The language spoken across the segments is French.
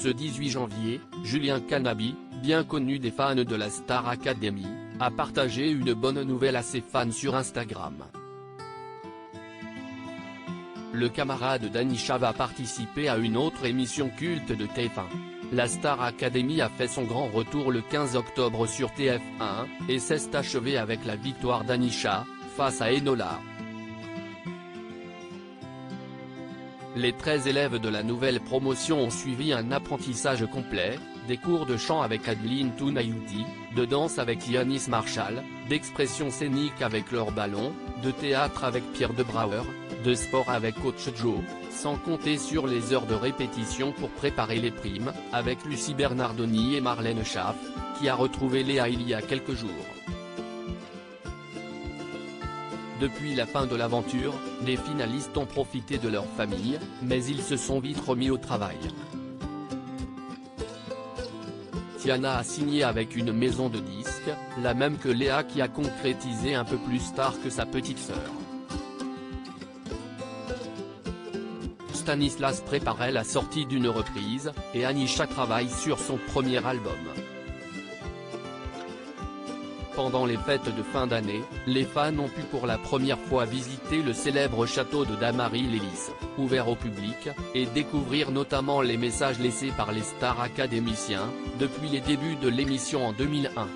Ce 18 janvier, Julien Canabi, bien connu des fans de la Star Academy, a partagé une bonne nouvelle à ses fans sur Instagram. Le camarade d'Anisha va participer à une autre émission culte de TF1. La Star Academy a fait son grand retour le 15 octobre sur TF1, et s'est achevée avec la victoire d'Anisha, face à Enola. Les 13 élèves de la nouvelle promotion ont suivi un apprentissage complet, des cours de chant avec Adeline Tounayouti, de danse avec Yanis Marshall, d'expression scénique avec Laure Ballon, de théâtre avec Pierre de Brouwer, de sport avec Coach Joe, sans compter sur les heures de répétition pour préparer les primes, avec Lucie Bernardoni et Marlène Schaff, qui a retrouvé Léa il y a quelques jours. Depuis la fin de l'aventure, les finalistes ont profité de leur famille, mais ils se sont vite remis au travail. Tiana a signé avec une maison de disques, la même que Léa qui a concrétisé un peu plus star que sa petite sœur. Stanislas préparait la sortie d'une reprise, et Anisha travaille sur son premier album. Pendant les fêtes de fin d'année, les fans ont pu pour la première fois visiter le célèbre château de Damary-Lélis, ouvert au public, et découvrir notamment les messages laissés par les stars académiciens, depuis les débuts de l'émission en 2001.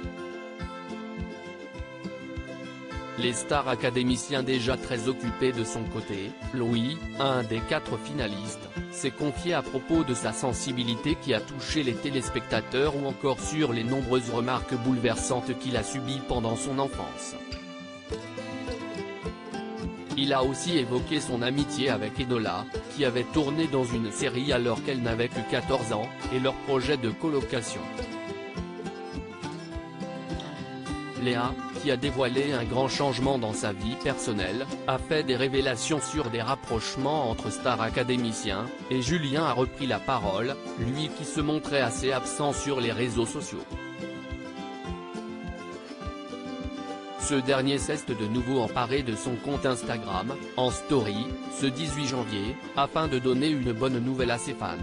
Les stars académiciens déjà très occupés de son côté, Louis, un des 4 finalistes, s'est confié à propos de sa sensibilité qui a touché les téléspectateurs ou encore sur les nombreuses remarques bouleversantes qu'il a subies pendant son enfance. Il a aussi évoqué son amitié avec Enola, qui avait tourné dans une série alors qu'elle n'avait que 14 ans, et leur projet de colocation. Léa, qui a dévoilé un grand changement dans sa vie personnelle, a fait des révélations sur des rapprochements entre stars académiciens, et Julien a repris la parole, lui qui se montrait assez absent sur les réseaux sociaux. Ce dernier s'est de nouveau emparé de son compte Instagram, en story, ce 18 janvier, afin de donner une bonne nouvelle à ses fans.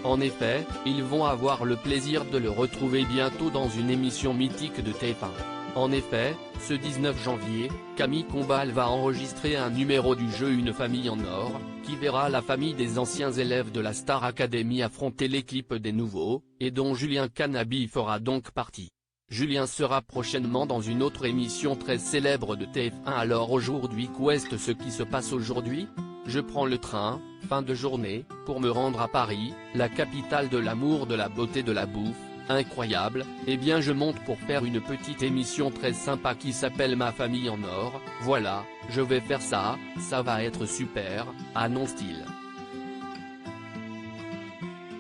En effet, ils vont avoir le plaisir de le retrouver bientôt dans une émission mythique de TF1. En effet, ce 19 janvier, Camille Combal va enregistrer un numéro du jeu Une famille en or, qui verra la famille des anciens élèves de la Star Academy affronter l'équipe des nouveaux, et dont Julien Canabi fera donc partie. Julien sera prochainement dans une autre émission très célèbre de TF1. Alors aujourd'hui, qu'est ce qui se passe aujourd'hui? Je prends le train, fin de journée, pour me rendre à Paris, la capitale de l'amour, de la beauté, de la bouffe, incroyable. Eh bien je monte pour faire une petite émission très sympa qui s'appelle Ma famille en or, voilà, je vais faire ça, ça va être super, annonce-t-il.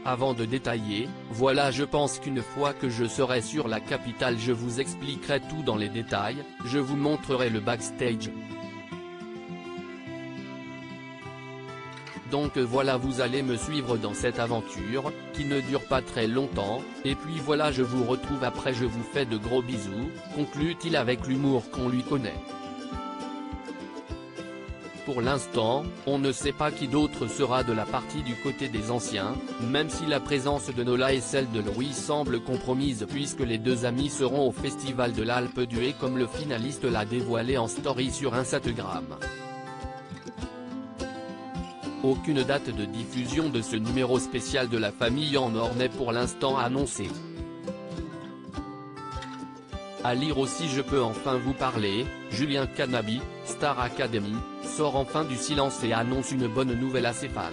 Avant de détailler, voilà, je pense qu'une fois que je serai sur la capitale je vous expliquerai tout dans les détails, je vous montrerai le backstage. Donc voilà, vous allez me suivre dans cette aventure, qui ne dure pas très longtemps, et puis voilà, je vous retrouve après, je vous fais de gros bisous, conclut-il avec l'humour qu'on lui connaît. Pour l'instant, on ne sait pas qui d'autre sera de la partie du côté des anciens, même si la présence de Nola et celle de Louis semble compromise puisque les deux amis seront au Festival de l'Alpe d'Huez comme le finaliste l'a dévoilé en story sur Instagram. Aucune date de diffusion de ce numéro spécial de la famille en or n'est pour l'instant annoncée. À lire aussi, Je peux enfin vous parler, Julien Canabi, Star Academy, sort enfin du silence et annonce une bonne nouvelle à ses fans.